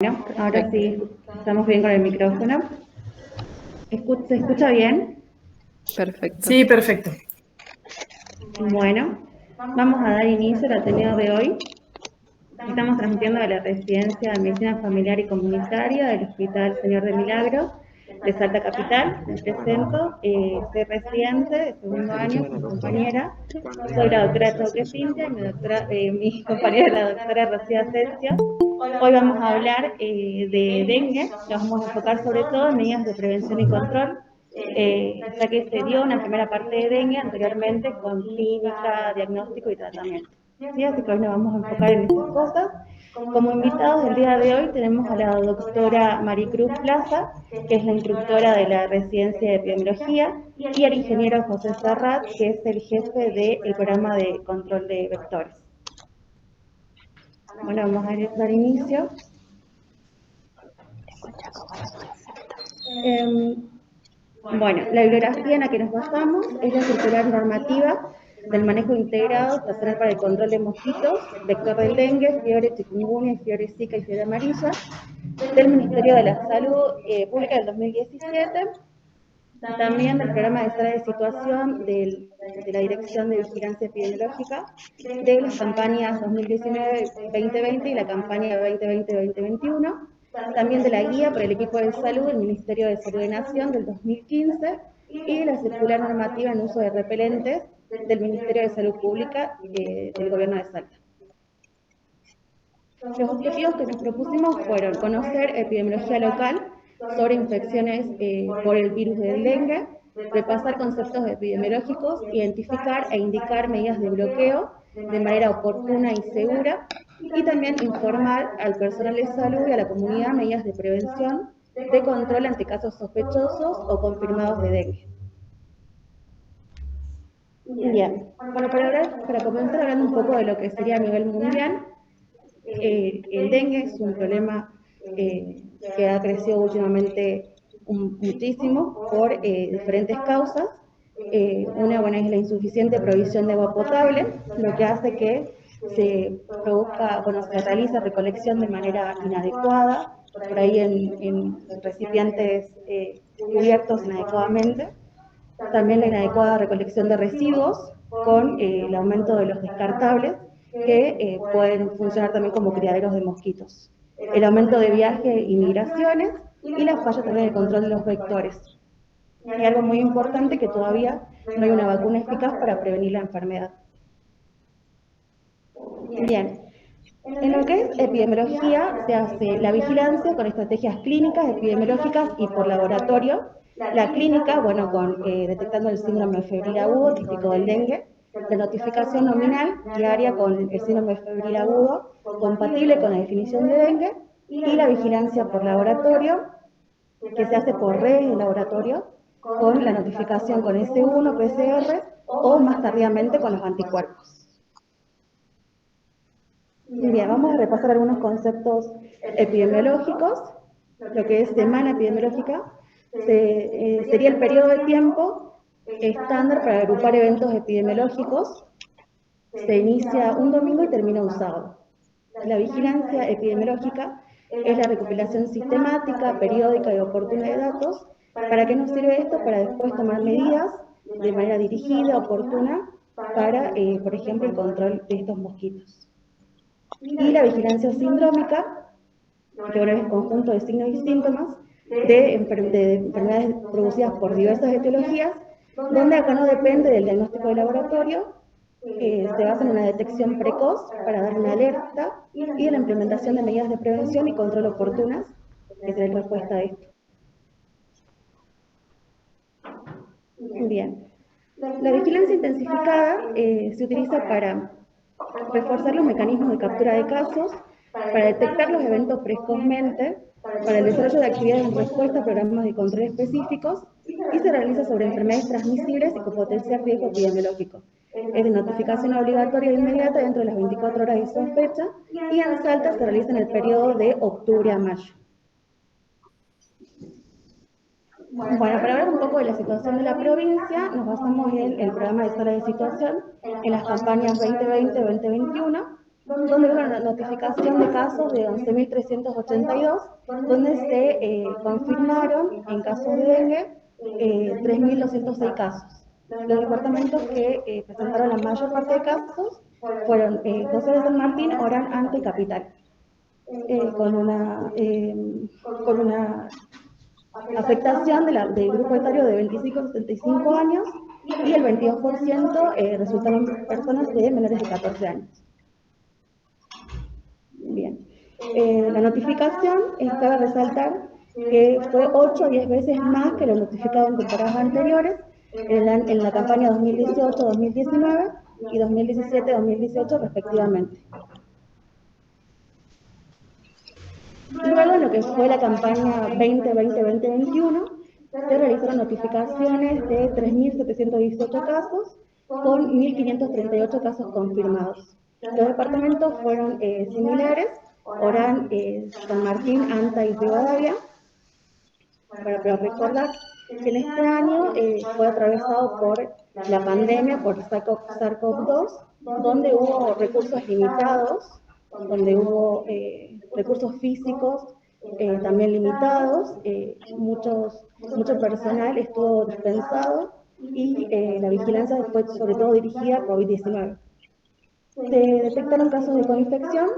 Bueno, ahora sí, estamos bien con el micrófono. ¿Se escucha bien? Perfecto. Sí, perfecto. Bueno, vamos a dar inicio al Ateneo de hoy. Estamos transmitiendo de la Residencia de Medicina Familiar y Comunitaria del Hospital Señor de Milagros de Salta Capital. Me presento, soy residente de segundo año, mi compañera. Soy la doctora Choque Cintia y mi compañera es la doctora Rocío Asensio. Hoy vamos a hablar de dengue, nos vamos a enfocar sobre todo en medidas de prevención y control, ya que se dio una primera parte de dengue anteriormente con clínica, diagnóstico y tratamiento. ¿Sí? Así que hoy nos vamos a enfocar en estas cosas. Como invitados del día de hoy tenemos a la doctora Maricruz Plaza, que es la instructora de la Residencia de Epidemiología, y al ingeniero José Serrat, que es el jefe del programa de control de vectores. Bueno, vamos a dar inicio. Bueno, la bibliografía en la que nos basamos es la circular normativa del manejo integrado estacional para el control de mosquitos, vector del dengue, fiebre chikungunya, fiebre zika y fiebre amarilla, del Ministerio de la Salud Pública del 2017, también del programa de sala de situación de la Dirección de Vigilancia Epidemiológica, de las campañas 2019-2020 y la campaña 2020-2021, también de la guía para el equipo de salud del Ministerio de Salud de Nación del 2015 y de la circular normativa en uso de repelentes del Ministerio de Salud Pública del Gobierno de Salta. Los objetivos que nos propusimos fueron conocer epidemiología local sobre infecciones por el virus del dengue, repasar conceptos epidemiológicos, identificar e indicar medidas de bloqueo de manera oportuna y segura, y también informar al personal de salud y a la comunidad medidas de prevención, de control ante casos sospechosos o confirmados de dengue. Bien, bueno, para comenzar hablando un poco de lo que sería a nivel mundial, el dengue es un problema que ha crecido últimamente muchísimo por diferentes causas. Una buena es la insuficiente provisión de agua potable, lo que hace que se produzca, bueno, se realiza recolección de manera inadecuada, por ahí en recipientes cubiertos inadecuadamente. También la inadecuada recolección de residuos con el aumento de los descartables, que pueden funcionar también como criaderos de mosquitos. El aumento de viajes y migraciones y la falla también del control de los vectores. Hay algo muy importante, que todavía no hay una vacuna eficaz para prevenir la enfermedad. Bien, en lo que es epidemiología se hace la vigilancia con estrategias clínicas, epidemiológicas y por laboratorio. La clínica, bueno, detectando el síndrome febril agudo típico del dengue, la notificación nominal diaria con el síndrome febril agudo compatible con la definición de dengue, y la vigilancia por laboratorio, que se hace por redes de laboratorio, con la notificación con S1, PCR o más tardíamente con los anticuerpos. Bien, vamos a repasar algunos conceptos epidemiológicos. Lo que es semana epidemiológica sería el periodo de tiempo estándar para agrupar eventos epidemiológicos. Se inicia un domingo y termina un sábado. La vigilancia epidemiológica es la recopilación sistemática, periódica y oportuna de datos. ¿Para qué nos sirve esto? Para después tomar medidas de manera dirigida, oportuna, para, por ejemplo, el control de estos mosquitos. Y la vigilancia sindrómica, que bueno, es el conjunto de signos y síntomas de enfermedades producidas por diversas etiologías, donde acá no depende del diagnóstico de laboratorio, se basa en una detección precoz para dar una alerta y en la implementación de medidas de prevención y control oportunas, que será la respuesta a esto. Bien, la vigilancia intensificada se utiliza para reforzar los mecanismos de captura de casos, para detectar los eventos precozmente, para el desarrollo de actividades en respuesta a programas de control específicos, y se realiza sobre enfermedades transmisibles y con potencial riesgo epidemiológico. Es de notificación obligatoria e inmediata dentro de las 24 horas de sospecha, y en Salta se realiza en el periodo de octubre a mayo. Bueno, para hablar un poco de la situación de la provincia, nos basamos en el programa de sala de situación, en las campañas 2020-2021, donde hubo una notificación de casos de 11.382, donde se confirmaron en casos de dengue 3.206 casos. Los departamentos que presentaron la mayor parte de casos fueron José de San Martín, Orán, Ante y Capital, con una afectación del grupo etario de 25 a 75 años y el 22% resultaron personas de menores de 14 años. Bien. La notificación, cabe resaltar que fue 8 o 10 veces más que lo notificado en temporadas anteriores, en la campaña 2018-2019 y 2017-2018 respectivamente. Luego, en lo que fue la campaña 2020-2021, se realizaron notificaciones de 3.718 casos con 1.538 casos confirmados. Los departamentos fueron similares: Orán, San Martín, Anta y Rivadavia. Para recordar que en este año fue atravesado por la pandemia, por SARS-CoV-2, donde hubo recursos limitados, donde hubo recursos físicos también limitados, mucho personal estuvo dispensado y la vigilancia fue sobre todo dirigida a COVID-19. Se detectaron casos de coinfección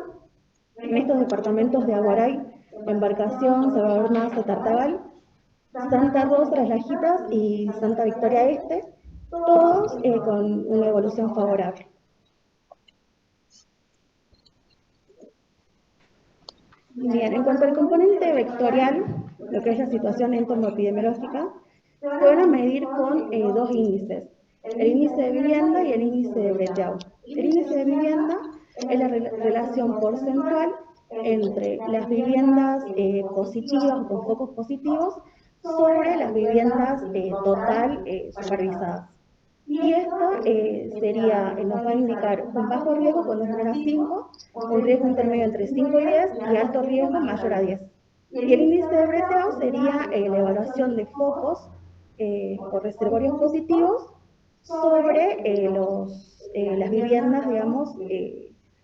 en estos departamentos de Aguaray, Embarcación, Salvador Maza, Tartagal, Santa Rosa, Las Lajitas y Santa Victoria Este, todos con una evolución favorable. Bien, en cuanto al componente vectorial, lo que es la situación entomoepidemiológica, se van a medir con dos índices: el índice de vivienda y el índice de breteado. El índice de vivienda es la relación porcentual entre las viviendas positivas o con focos positivos sobre las viviendas total supervisadas. Y esto nos va a indicar un bajo riesgo cuando es menor a 5, un riesgo intermedio entre 5 y 10 y alto riesgo mayor a 10. Y el índice de breteado sería la evaluación de focos o reservorios positivos sobre las viviendas, digamos,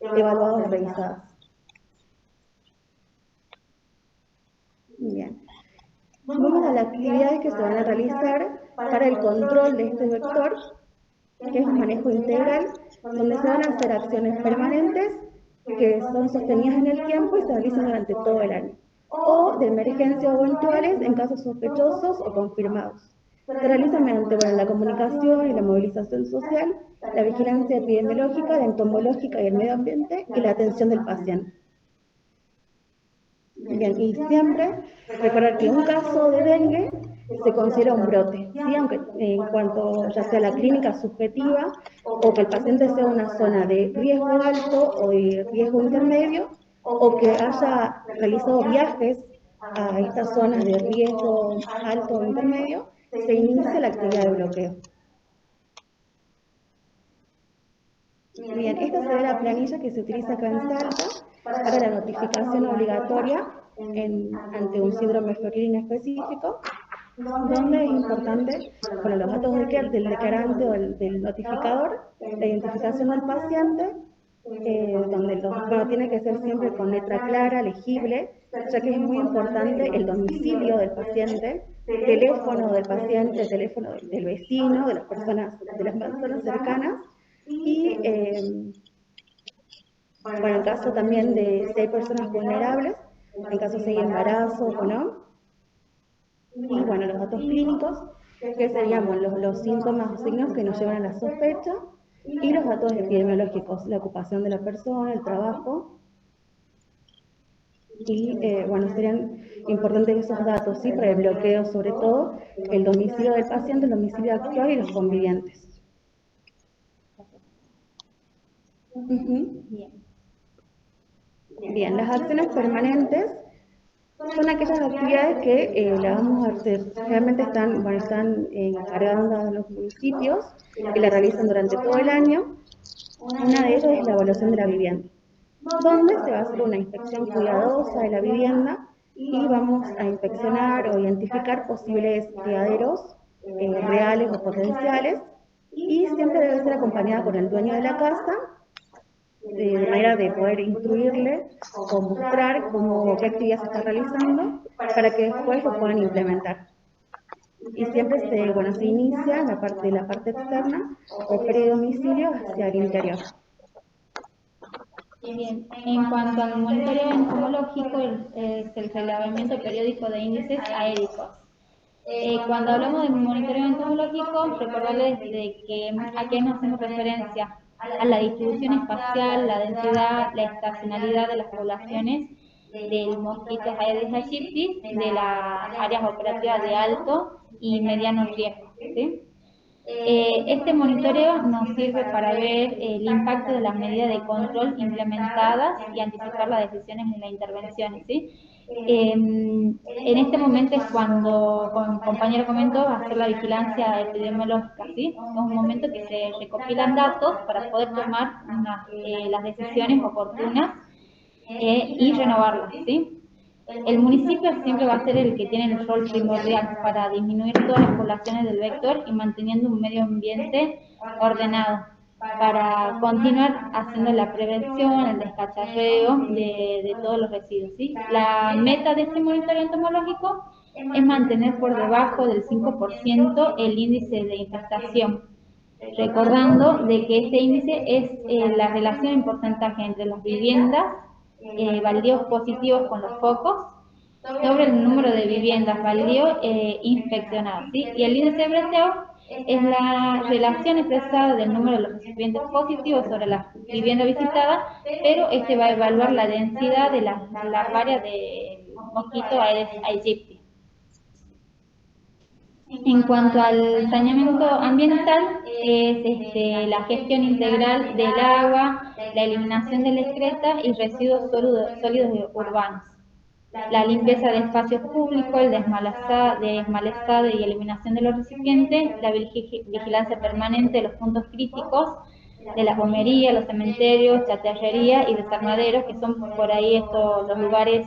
evaluadas o revisadas. Bien. Vamos a las actividades que se van a realizar para el control de este vector, que es un manejo integral, donde se van a hacer acciones permanentes que son sostenidas en el tiempo y se realizan durante todo el año, o de emergencia o eventuales en casos sospechosos o confirmados. Se realizan mediante la comunicación y la movilización social, la vigilancia epidemiológica, la entomológica y el medio ambiente y la atención del paciente. Bien, y siempre recordar que un caso de dengue se considera un brote, ¿sí? Aunque en cuanto ya sea la clínica subjetiva o que el paciente sea una zona de riesgo alto o de riesgo intermedio, o que haya realizado viajes a estas zonas de riesgo alto o intermedio, se inicia la actividad de bloqueo. Bien, esta será la planilla que se utiliza acá en Salta para la notificación obligatoria ante un síndrome febril específico, donde es importante, bueno, los datos del declarante o del notificador, la identificación del paciente, donde tiene que ser siempre con letra clara, legible, ya que es muy importante el domicilio del paciente, teléfono del paciente, teléfono del vecino, de las personas cercanas, y bueno, en caso también de si hay personas vulnerables, en caso si hay embarazo o no. Y bueno, los datos clínicos, que serían los síntomas o signos que nos llevan a la sospecha, y los datos epidemiológicos, la ocupación de la persona, el trabajo. Y bueno, serían importantes esos datos, ¿sí? Para el bloqueo, sobre todo, el domicilio del paciente, el domicilio actual y los convivientes. Bien, las acciones permanentes son aquellas actividades que las vamos a hacer, realmente están encargadas los municipios que la realizan durante todo el año. Una de ellas es la evaluación de la vivienda, donde se va a hacer una inspección cuidadosa de la vivienda y vamos a inspeccionar o identificar posibles criaderos reales o potenciales, y siempre debe ser acompañada por el dueño de la casa de manera de poder instruirle o mostrar qué actividad se está realizando para que después lo puedan implementar. Y siempre se inicia la parte externa o pre-domicilio hacia el interior. Bien, en cuanto al monitoreo entomológico, es el relevamiento periódico de índices aéreos. Cuando hablamos de monitoreo entomológico, recordarles de que a qué nos hacemos referencia: a la distribución espacial, la densidad, la estacionalidad de las poblaciones del mosquito Aedes aegypti de las áreas operativas de alto y mediano riesgo, ¿sí? Este monitoreo nos sirve para ver el impacto de las medidas de control implementadas y anticipar las decisiones en las intervenciones, ¿sí? En este momento es cuando, como mi compañero comentó, hacer la vigilancia epidemiológica, ¿sí? Es un momento que se recopilan datos para poder tomar las decisiones oportunas y renovarlas, ¿sí? El municipio siempre va a ser el que tiene el rol primordial para disminuir todas las poblaciones del vector y manteniendo un medio ambiente ordenado, para continuar haciendo la prevención, el descacharreo de todos los residuos, ¿sí? La meta de este monitoreo entomológico es mantener por debajo del 5% el índice de infestación, recordando de que este índice es la relación en porcentaje entre las viviendas, baldíos positivos con los focos, sobre el número de viviendas baldíos inspeccionadas, ¿sí? Y el índice de breteado es la relación expresada del número de los recipientes positivos sobre la vivienda visitada, pero este va a evaluar la densidad de las larvarias del mosquito Aedes aegypti. En cuanto al saneamiento ambiental, es la gestión integral del agua, la eliminación de la excreta y residuos sólidos urbanos, la limpieza de espacios públicos, el desmalezado y eliminación de los recipientes, la vigilancia permanente de los puntos críticos de las bomberías, los cementerios, chatarrerías y desarmaderos, que son por ahí los lugares,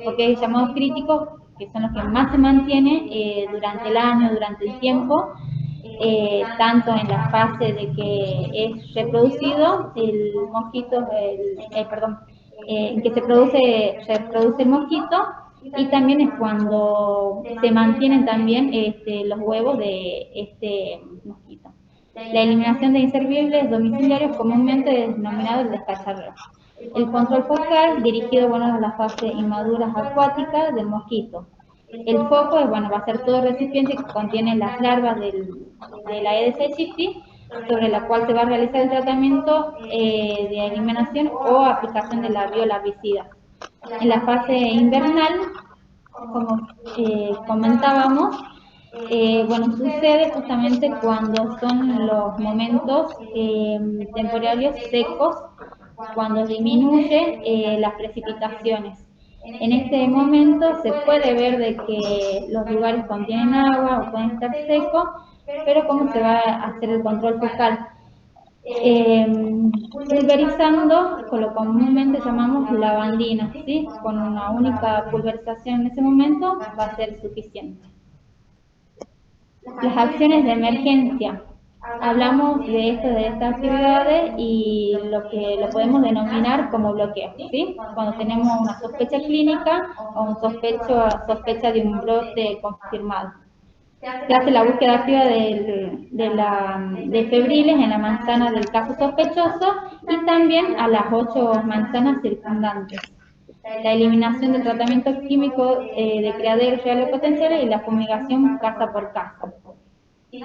porque es llamados críticos, que son los que más se mantienen durante el año, durante el tiempo, tanto en la fase de que es reproducido el mosquito, que se reproduce el mosquito, y también es cuando se mantienen también los huevos de este mosquito. La eliminación de inservibles domiciliarios, comúnmente denominado el descacharreo. El control focal, dirigido a las fases inmaduras acuáticas del mosquito. El foco va a ser todo recipiente que contiene las larvas de la Aedes aegypti, sobre la cual se va a realizar el tratamiento de eliminación o aplicación de la biolarvicida. En la fase invernal, como comentábamos, sucede justamente cuando son los momentos temporarios secos, cuando disminuye las precipitaciones. En este momento se puede ver de que los lugares contienen agua o pueden estar secos, pero ¿cómo se va a hacer el control focal? Pulverizando con lo que comúnmente llamamos lavandina, ¿sí? Con una única pulverización en ese momento va a ser suficiente. Las acciones de emergencia. Hablamos de estas actividades y lo podemos denominar como bloqueo, ¿sí? Cuando tenemos una sospecha clínica o sospecha de un brote confirmado. Se hace la búsqueda activa de febriles en la manzana del caso sospechoso y también a las 8 manzanas circundantes. La eliminación del tratamiento químico de criaderos reales potenciales y la fumigación casa por casa.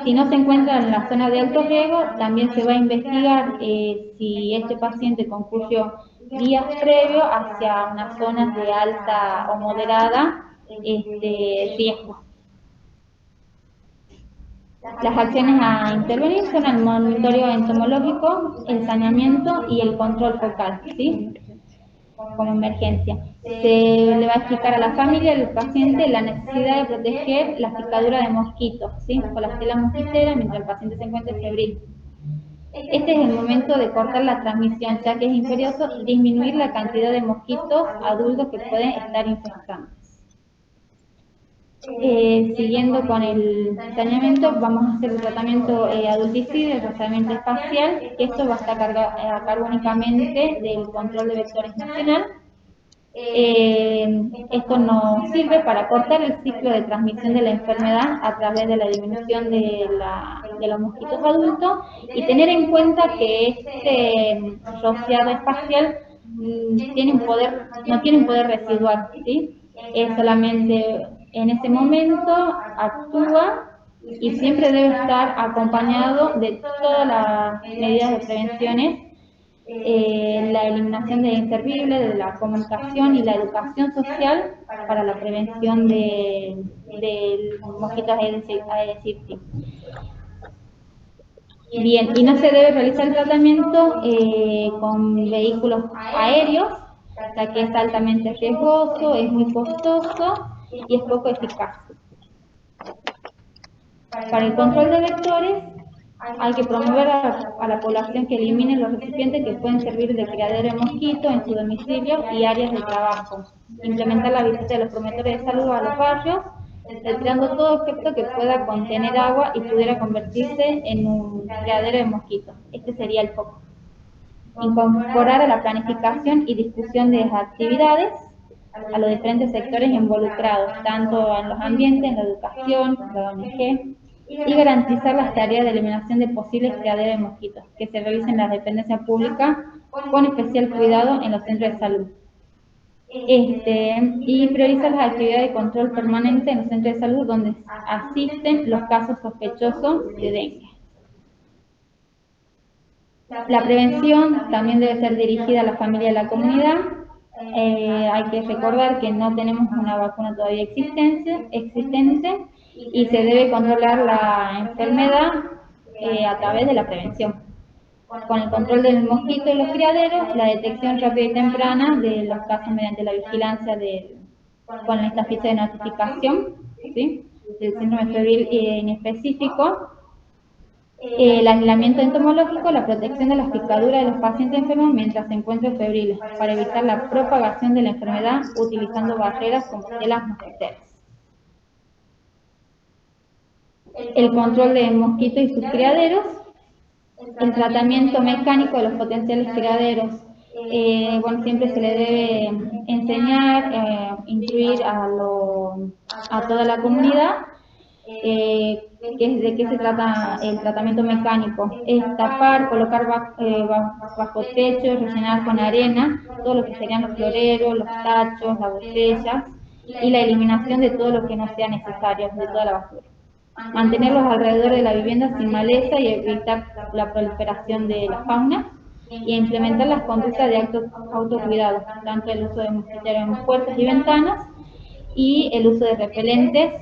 Si no se encuentra en la zona de alto riesgo, también se va a investigar si este paciente concurrió días previos hacia unas zonas de alta o moderada riesgo. Las acciones a intervenir son el monitoreo entomológico, el saneamiento y el control focal, ¿sí? Como emergencia. Se le va a explicar a la familia del paciente la necesidad de proteger las picaduras de mosquitos, ¿sí? Con la tela mosquitera mientras el paciente se encuentre febril. Este es el momento de cortar la transmisión, ya que es imperioso disminuir la cantidad de mosquitos adultos que pueden estar infectantes. Siguiendo con el saneamiento, vamos a hacer el tratamiento adulticida, el tratamiento espacial, que esto va a estar a cargo únicamente del control de vectores nacional. Esto nos sirve para cortar el ciclo de transmisión de la enfermedad a través de la disminución de los mosquitos adultos y tener en cuenta que este rociado espacial no tiene un poder residual, ¿sí? Es solamente en ese momento actúa y siempre debe estar acompañado de todas las medidas de prevenciones, la eliminación de inservibles, de la comunicación y la educación social para la prevención del mosquito Aedes aegypti. Bien, y no se debe realizar el tratamiento con vehículos aéreos, ya que es altamente riesgoso, es muy costoso y es poco eficaz. Para el control de vectores, hay que promover a la población que elimine los recipientes que pueden servir de criadero de mosquitos en su domicilio y áreas de trabajo. Implementar la visita de los promotores de salud a los barrios, retirando todo objeto que pueda contener agua y pudiera convertirse en un criadero de mosquitos. Este sería el foco. Incorporar a la planificación y discusión de las actividades a los diferentes sectores involucrados, tanto en los ambientes, en la educación, la ONG, y garantizar las tareas de eliminación de posibles criaderos de mosquitos que se realicen en las dependencias públicas con especial cuidado en los centros de salud. Y priorizar las actividades de control permanente en los centros de salud donde asisten los casos sospechosos de dengue. La prevención también debe ser dirigida a la familia y a la comunidad. Hay que recordar que no tenemos una vacuna todavía existente y se debe controlar la enfermedad a través de la prevención. Con el control del mosquito y los criaderos, la detección rápida y temprana de los casos mediante la vigilancia con esta ficha de notificación, ¿sí?, del síndrome febril inespecífico, el aislamiento entomológico, la protección de las picaduras de los pacientes enfermos mientras se encuentren febriles, para evitar la propagación de la enfermedad utilizando barreras como telas mosquiteras. El control de mosquitos y sus criaderos, el tratamiento mecánico de los potenciales criaderos. Siempre se le debe enseñar, instruir a toda la comunidad de qué se trata el tratamiento mecánico. Es tapar, colocar bajo techo, rellenar con arena todo lo que serían los floreros, los tachos, las botellas y la eliminación de todo lo que no sea necesario, de toda la basura. Mantener los alrededores de la vivienda sin maleza y evitar la proliferación de la fauna, y implementar las conductas de autocuidado, tanto el uso de mosquiteros en puertas y ventanas y el uso de repelentes.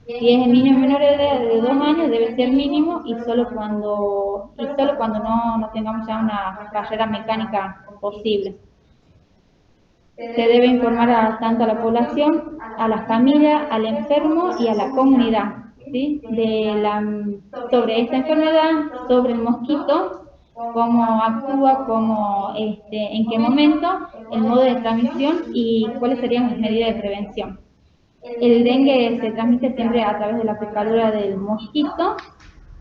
Si es en niños menores de 2 años debe ser mínimo y solo cuando no tengamos ya una barrera mecánica posible. Se debe informar tanto a la población, a la familia, al enfermo y a la comunidad, ¿sí?, sobre esta enfermedad, sobre el mosquito, cómo actúa, en qué momento, el modo de transmisión y cuáles serían las medidas de prevención. El dengue se transmite siempre a través de la picadura del mosquito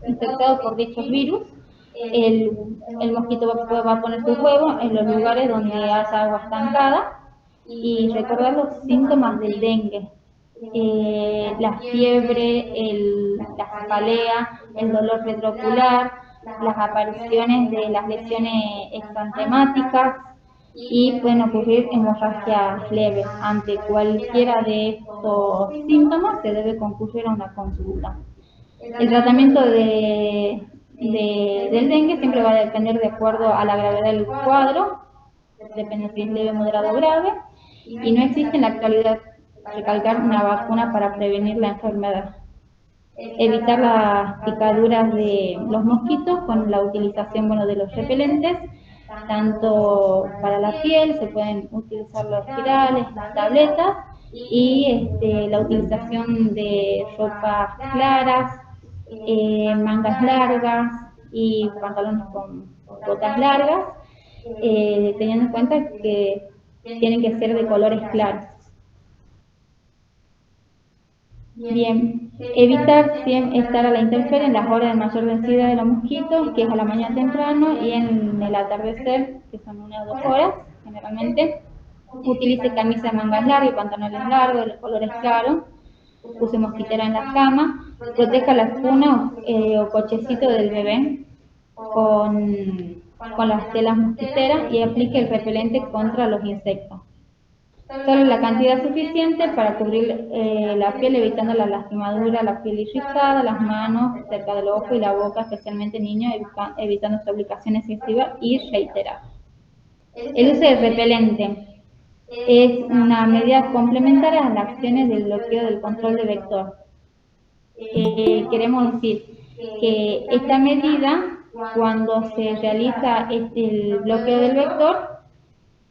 infectado por dichos virus. El mosquito va a poner sus huevos en los lugares donde haya agua estancada. Y recordar los síntomas del dengue: la fiebre, la cefalea, el dolor retroocular, las apariciones de las lesiones exantemáticas, y pueden ocurrir hemorragias leves. Ante cualquiera de estos síntomas se debe concurrir a una consulta. El tratamiento del dengue siempre va a depender de acuerdo a la gravedad del cuadro, depende si es leve, moderado o grave, y no existe en la actualidad, recalcar, una vacuna para prevenir la enfermedad. Evitar las picaduras de los mosquitos con la utilización de los repelentes, tanto para la piel, se pueden utilizar los espirales, las tabletas, y la utilización de ropas claras, mangas largas y pantalones con botas largas, teniendo en cuenta que tienen que ser de colores claros. Bien, evitar estar a la intemperie en las horas de mayor densidad de los mosquitos, que es a la mañana temprano, y en el atardecer, que son 1 o 2 horas, generalmente. Utilice camisa de mangas largas y pantalones largos, de los colores claros. Use mosquitera en las camas. Proteja la cuna o cochecito del bebé con las telas mosquiteras y aplique el repelente contra los insectos. Solo la cantidad suficiente para cubrir la piel, evitando la lastimadura, la piel irritada, las manos cerca del ojo y la boca, especialmente en niños, evitando su aplicación excesiva y reiterada. El uso del repelente es una medida complementaria a las acciones del bloqueo del control de vector. Queremos decir que esta medida, cuando se realiza el bloqueo del vector,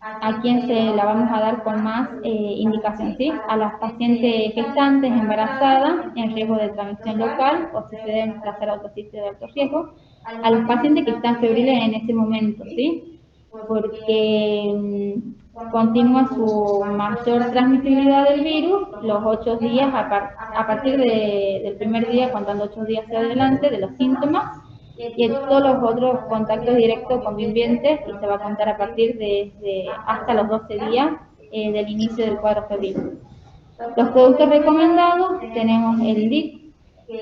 ¿a quién se la vamos a dar con más indicación? ¿Sí? A las pacientes gestantes, embarazadas, en riesgo de transmisión local, o si se deben desplazar a otro sitio de alto riesgo, a los pacientes que están febriles en ese momento, ¿sí? Porque continúa su mayor transmisibilidad del virus los 8 días, a partir del primer día, contando 8 días hacia adelante, de los síntomas, y en todos los otros contactos directos convivientes, y se va a contar a partir de hasta los 12 días del inicio del cuadro febril. Los productos recomendados tenemos el DIC,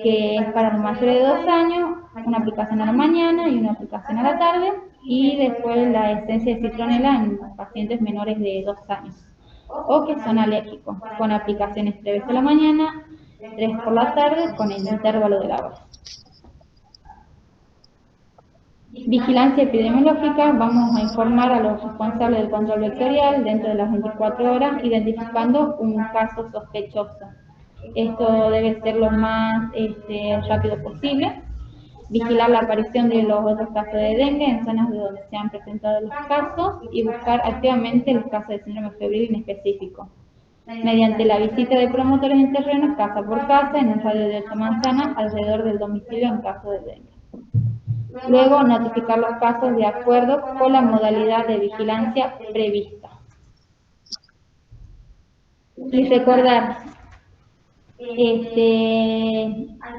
que es para los mayores de 2 años, una aplicación a la mañana y una aplicación a la tarde, y después la esencia de citronela en pacientes menores de 2 años o que son alérgicos, con aplicaciones 3 veces a la mañana, 3 por la tarde, con el intervalo de la hora. Vigilancia epidemiológica: vamos a informar a los responsables del control vectorial dentro de las 24 horas, identificando un caso sospechoso. Esto debe ser lo más rápido posible. Vigilar la aparición de los otros casos de dengue en zonas de donde se han presentado los casos y buscar activamente los casos de síndrome febril en específico, mediante la visita de promotores en terreno, casa por casa, en un radio de 8 manzanas alrededor del domicilio en caso de dengue. Luego, notificar los casos de acuerdo con la modalidad de vigilancia prevista. Y recordar,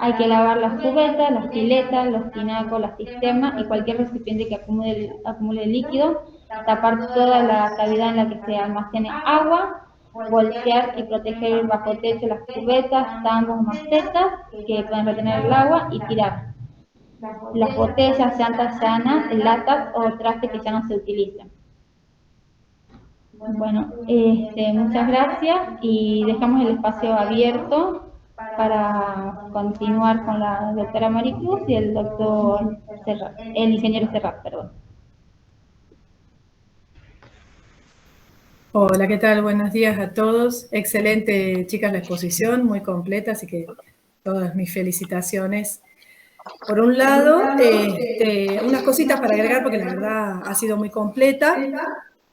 hay que lavar las cubetas, las piletas, los tinacos, las cisternas y cualquier recipiente que acumule líquido, tapar toda la cavidad en la que se almacene agua, voltear y proteger bajo techo las cubetas, tambos, macetas que pueden retener el agua, y tirar las botellas, llantas sanas, latas o trastes que ya no se utilizan. Bueno, muchas gracias, y dejamos el espacio abierto para continuar con la doctora Maricruz y el doctor Serrat, el ingeniero Serrat, perdón. Hola, ¿qué tal? Buenos días a todos. Excelente, chicas, la exposición, muy completa, así que todas mis felicitaciones. Por un lado, unas cositas para agregar, porque la verdad ha sido muy completa.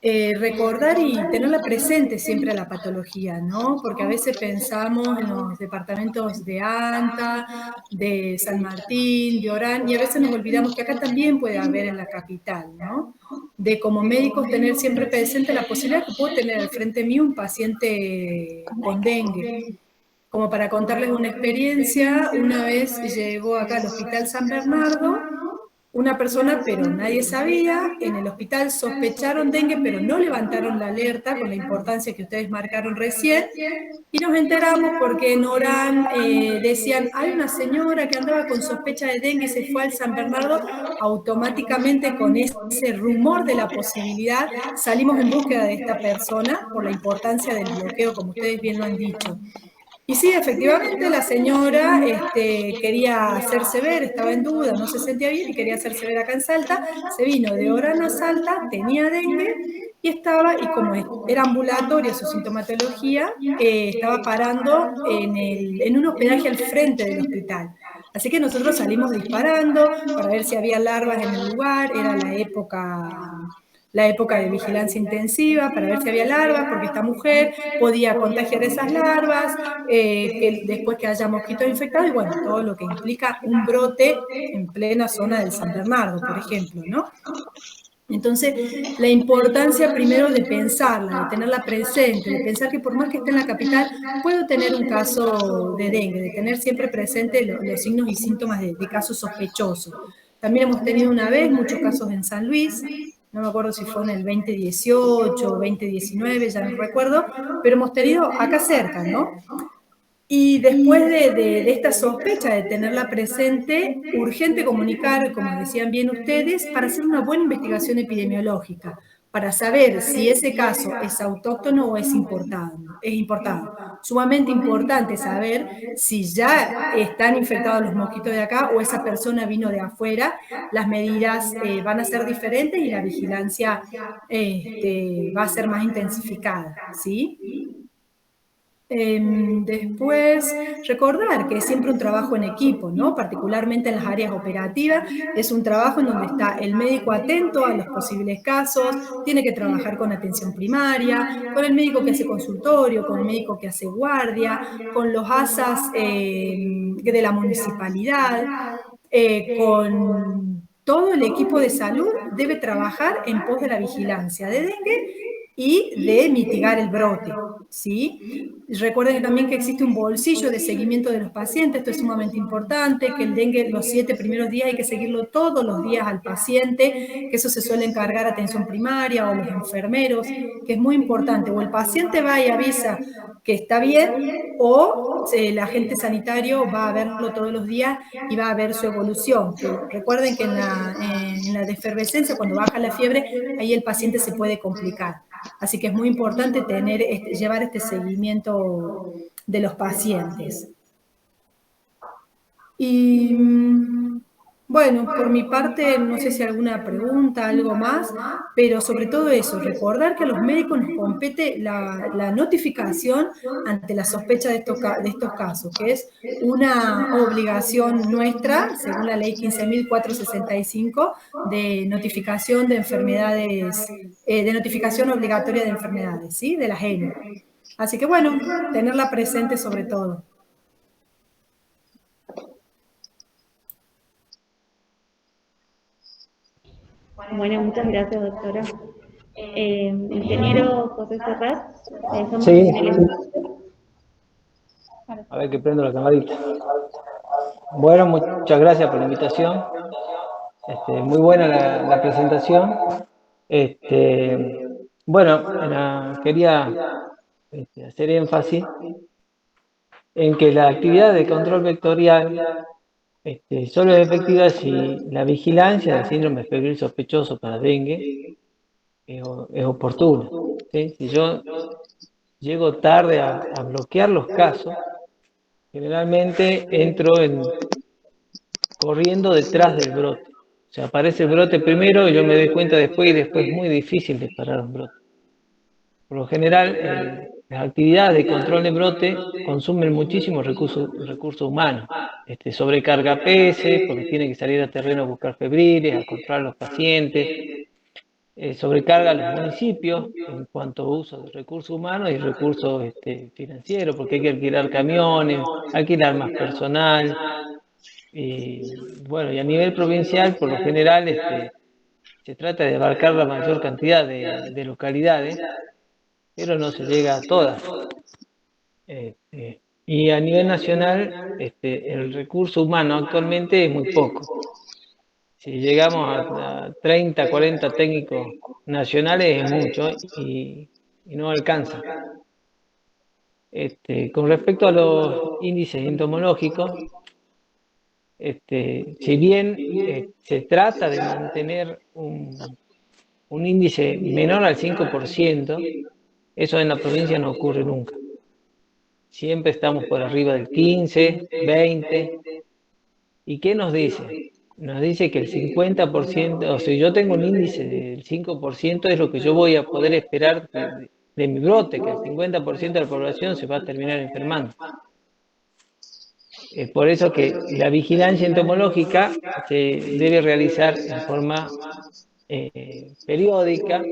Recordar y tenerla presente siempre a la patología, ¿no? Porque a veces pensamos en los departamentos de ANTA, de San Martín, de Orán, y a veces nos olvidamos que acá también puede haber en la capital, ¿no? De como médicos tener siempre presente la posibilidad que puedo tener al frente mío un paciente con dengue. Como para contarles una experiencia, una vez llegó acá al Hospital San Bernardo una persona, pero nadie sabía. En el hospital sospecharon dengue, pero no levantaron la alerta con la importancia que ustedes marcaron recién, y nos enteramos porque en Orán decían, hay una señora que andaba con sospecha de dengue y se fue al San Bernardo. Automáticamente, con ese rumor de la posibilidad, salimos en búsqueda de esta persona por la importancia del bloqueo, como ustedes bien lo han dicho. Y sí, efectivamente la señora quería hacerse ver, estaba en duda, no se sentía bien y quería hacerse ver acá en Salta. Se vino de Orán a Salta, tenía dengue y estaba, y como era ambulatoria su sintomatología, estaba parando en un hospedaje al frente del hospital. Así que nosotros salimos disparando para ver si había larvas en el lugar. Era la época de vigilancia intensiva, para ver si había larvas, porque esta mujer podía contagiar esas larvas, que después que haya mosquitos infectados, y bueno, todo lo que implica un brote en plena zona del San Bernardo, por ejemplo, ¿no? Entonces, la importancia primero de pensarla, de tenerla presente, de pensar que por más que esté en la capital, puedo tener un caso de dengue, de tener siempre presente los signos y síntomas de casos sospechosos. También hemos tenido una vez muchos casos en San Luis, no me acuerdo si fue en el 2018 o 2019, ya no recuerdo, pero hemos tenido acá cerca, ¿no? Y después de esta sospecha de tenerla presente, urgente comunicar, como decían bien ustedes, para hacer una buena investigación epidemiológica, para saber si ese caso es autóctono o es importado. Es importado. Sumamente importante saber si ya están infectados los mosquitos de acá o esa persona vino de afuera. Las medidas van a ser diferentes y la vigilancia va a ser más intensificada, ¿sí? Después, recordar que es siempre un trabajo en equipo, ¿no? Particularmente en las áreas operativas, es un trabajo en donde está el médico atento a los posibles casos, tiene que trabajar con atención primaria, con el médico que hace consultorio, con el médico que hace guardia, con los ASAs de la municipalidad, con todo el equipo de salud debe trabajar en pos de la vigilancia de dengue y de mitigar el brote, ¿sí? Recuerden también que existe un bolsillo de seguimiento de los pacientes, esto es sumamente importante, que el dengue los 7 primeros días hay que seguirlo todos los días al paciente, que eso se suele encargar atención primaria o los enfermeros, que es muy importante, o el paciente va y avisa que está bien, o el agente sanitario va a verlo todos los días y va a ver su evolución. Recuerden que en la defervescencia, cuando baja la fiebre, ahí el paciente se puede complicar. Así que es muy importante llevar este seguimiento de los pacientes. Y bueno, por mi parte, no sé si alguna pregunta, algo más, pero sobre todo eso, recordar que a los médicos nos compete la notificación ante la sospecha de estos casos, que es una obligación nuestra, según la ley 15.465, de notificación de enfermedades, de notificación obligatoria de enfermedades, ¿sí? De la ENU. Así que bueno, tenerla presente sobre todo. Bueno, muchas gracias, doctora. Ingeniero José Serrat, Sí. en el espacio. A ver que prendo la camarita. Bueno, muchas gracias por la invitación. Muy buena la presentación. Bueno, quería hacer énfasis en que la actividad de control vectorial solo es efectiva si la vigilancia del síndrome febril sospechoso para dengue es oportuna, ¿sí? Si yo llego tarde a bloquear los casos, generalmente entro corriendo detrás del brote. O sea, aparece el brote primero y yo me doy cuenta después y después es muy difícil de parar un brote. Por lo general, las actividades de control de brote consumen muchísimos recursos humanos. Sobrecarga PS, porque tiene que salir a terreno a buscar febriles, a controlar a los pacientes. Sobrecarga a los municipios en cuanto a uso de recursos humanos y recursos financieros, porque hay que alquilar camiones, alquilar más personal. Y bueno, y a nivel provincial, por lo general, se trata de abarcar la mayor cantidad de localidades, pero no se llega a todas. Y a nivel nacional, el recurso humano actualmente es muy poco. Si llegamos a 30, 40 técnicos nacionales es mucho y no alcanza. Con respecto a los índices entomológicos, si bien se trata de mantener un índice menor al 5%, eso en la provincia no ocurre nunca. Siempre estamos por arriba del 15, 20. ¿Y qué nos dice? Nos dice que el 50%, o sea, yo tengo un índice del 5%, es lo que yo voy a poder esperar de mi brote, que el 50% de la población se va a terminar enfermando. Es por eso que la vigilancia entomológica se debe realizar en forma periódica,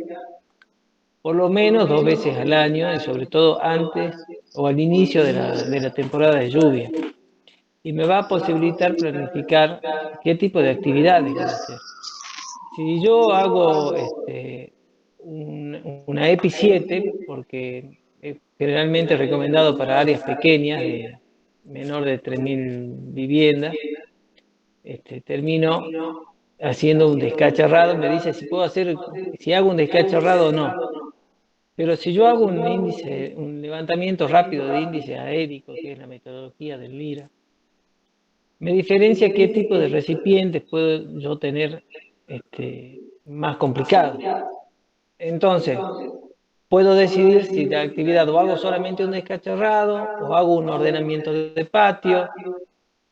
por lo menos 2 veces al año, y sobre todo antes o al inicio de la temporada de lluvia. Y me va a posibilitar planificar qué tipo de actividades voy a hacer. si yo hago una EPI 7, porque es generalmente recomendado para áreas pequeñas, de menor de 3.000 viviendas, termino haciendo un descacharrado, me dice si hago un descacharrado o no. Pero si yo hago un levantamiento rápido de índice aérico, que es la metodología del LIRA, me diferencia qué tipo de recipientes puedo yo tener más complicado. Entonces, puedo decidir si la actividad o hago solamente un descacharrado, o hago un ordenamiento de patio,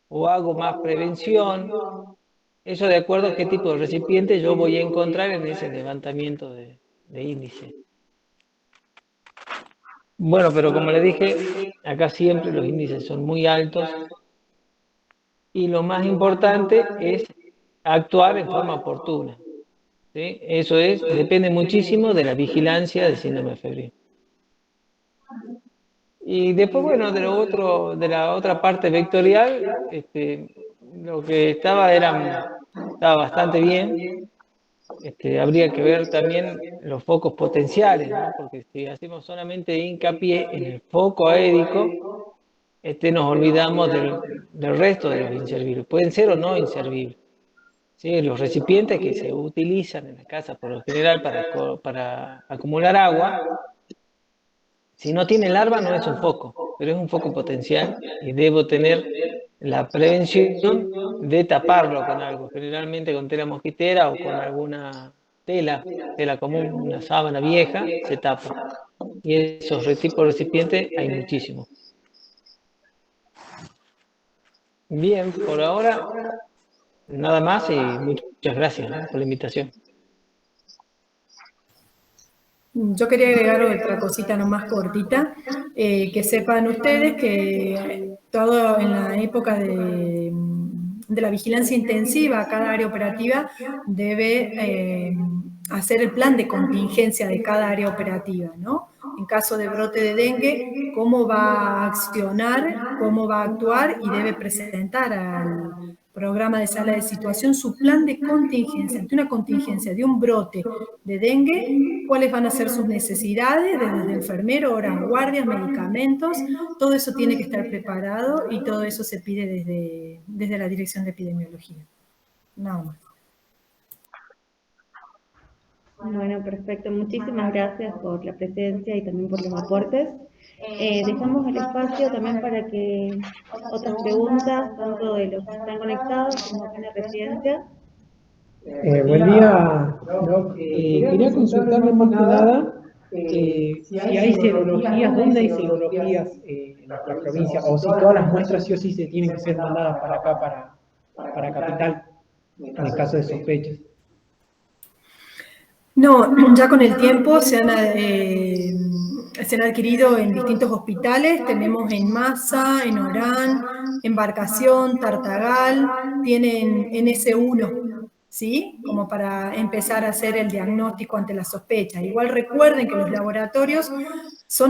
o hago más prevención. Eso de acuerdo a qué tipo de recipiente yo voy a encontrar en ese levantamiento de índice. Bueno, pero como le dije, acá siempre los índices son muy altos y lo más importante es actuar en forma oportuna. ¿Sí? Eso depende muchísimo de la vigilancia del síndrome febril. Y después, bueno, de la otra parte vectorial, lo que estaba bastante bien. Habría que ver también los focos potenciales, ¿no? Porque si hacemos solamente hincapié en el foco aérico, nos olvidamos del resto de los inservibles. Pueden ser o no inservibles. ¿Sí? Los recipientes que se utilizan en la casa por lo general para acumular agua, si no tiene larva no es un foco, pero es un foco potencial y debo tener la prevención de taparlo con algo, generalmente con tela mosquitera o con alguna tela común, una sábana vieja, se tapa. Y esos tipos de recipientes hay muchísimos. Bien, por ahora nada más y muchas gracias, ¿no?, por la invitación. Yo quería agregar otra cosita nomás cortita, que sepan ustedes que todo en la época de la vigilancia intensiva, cada área operativa debe hacer el plan de contingencia de cada área operativa, ¿no? En caso de brote de dengue, cómo va a accionar, cómo va a actuar y debe presentar al programa de sala de situación su plan de contingencia. Ante una contingencia de un brote de dengue, cuáles van a ser sus necesidades, desde enfermero, horas guardias, medicamentos, todo eso tiene que estar preparado y todo eso se pide desde la Dirección de Epidemiología. Nada más. Bueno, perfecto. Muchísimas gracias por la presencia y también por los aportes. Dejamos el espacio también para que otras preguntas, tanto de los que están conectados como acá en la residencia. Buen día, Doc. Quería consultarle más que nada si hay serologías, dónde hay serologías en nuestra provincia, o si todas las muestras sí o sí se tienen que ser mandadas para acá, para Capital, en el caso de sospechas. No, ya con el tiempo se han adquirido en distintos hospitales, tenemos en Massa, en Orán, Embarcación, Tartagal, tienen NS1, ¿sí? Como para empezar a hacer el diagnóstico ante la sospecha. Igual recuerden que los laboratorios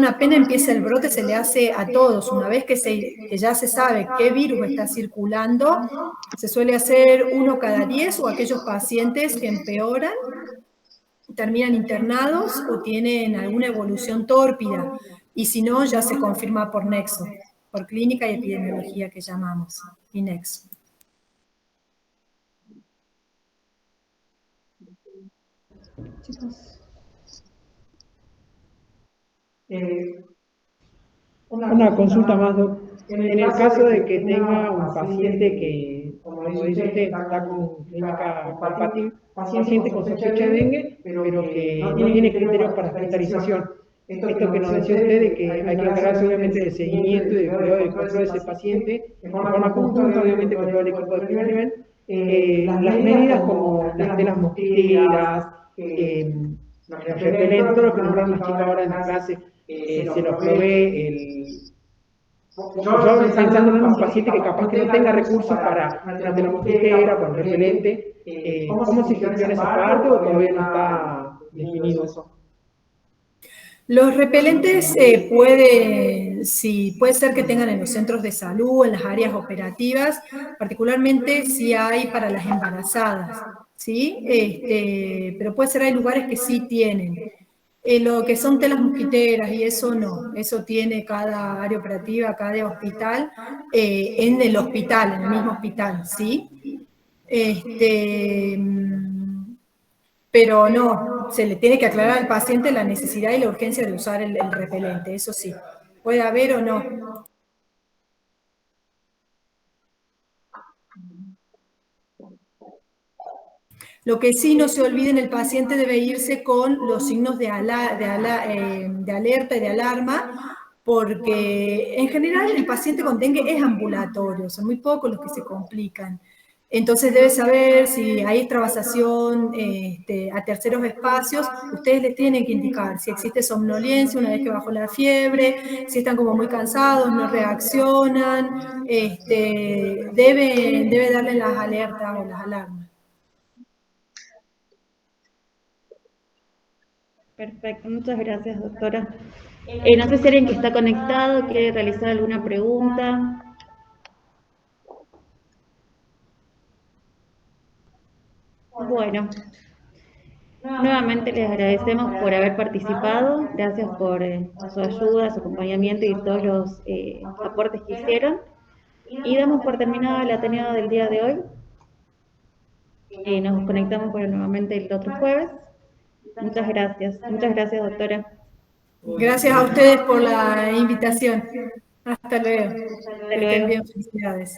apenas empieza el brote, se le hace a todos. Una vez que ya se sabe qué virus está circulando, se suele hacer 1 cada 10 o aquellos pacientes que empeoran, terminan internados o tienen alguna evolución tórpida, y si no, ya se confirma por nexo, por clínica y epidemiología que llamamos, y nexo. Chicos. Una consulta más, Doc. En el caso de que tenga un paciente que, como dice usted, está con clínica compatible, paciente con sospecha de dengue, pero que no tiene criterios para hospitalización. Esto que nos decía usted de que hay que encargarse obviamente del seguimiento y del cuidado y del control de ese paciente, de forma conjunta obviamente con todo el equipo de primer nivel, las medidas como las telas mosquiteras, los repelentes, todo lo que nombraron las chicas ahora en la clase, se los provee yo pensando en un paciente que capaz que no tenga recursos para una tela mosquitera, para un repelente, ¿cómo se gestiona esa parte o todavía no está definido eso? Los repelentes puede ser que tengan en los centros de salud, en las áreas operativas, particularmente si hay para las embarazadas, ¿sí? Pero puede ser, hay lugares que sí tienen. Lo que son telas mosquiteras y eso no, eso tiene cada área operativa, cada hospital, en el hospital, en el mismo hospital, ¿sí? Pero no, se le tiene que aclarar al paciente la necesidad y la urgencia de usar el repelente, eso sí, puede haber o no. Lo que sí, no se olviden, el paciente debe irse con los signos de alerta y de alarma, porque en general el paciente con dengue es ambulatorio, son muy pocos los que se complican. Entonces debe saber si hay extravasación a terceros espacios, ustedes les tienen que indicar si existe somnolencia una vez que bajó la fiebre, si están como muy cansados, no reaccionan, debe darle las alertas o las alarmas. Perfecto, muchas gracias, doctora. No sé si alguien que está conectado quiere realizar alguna pregunta. Bueno, nuevamente les agradecemos por haber participado, gracias por su ayuda, su acompañamiento y todos los aportes que hicieron. Y damos por terminado el Ateneo del día de hoy. Nos conectamos nuevamente el otro jueves. Muchas gracias, doctora. Gracias a ustedes por la invitación. Hasta luego. Hasta Que luego. estén bien, felicidades.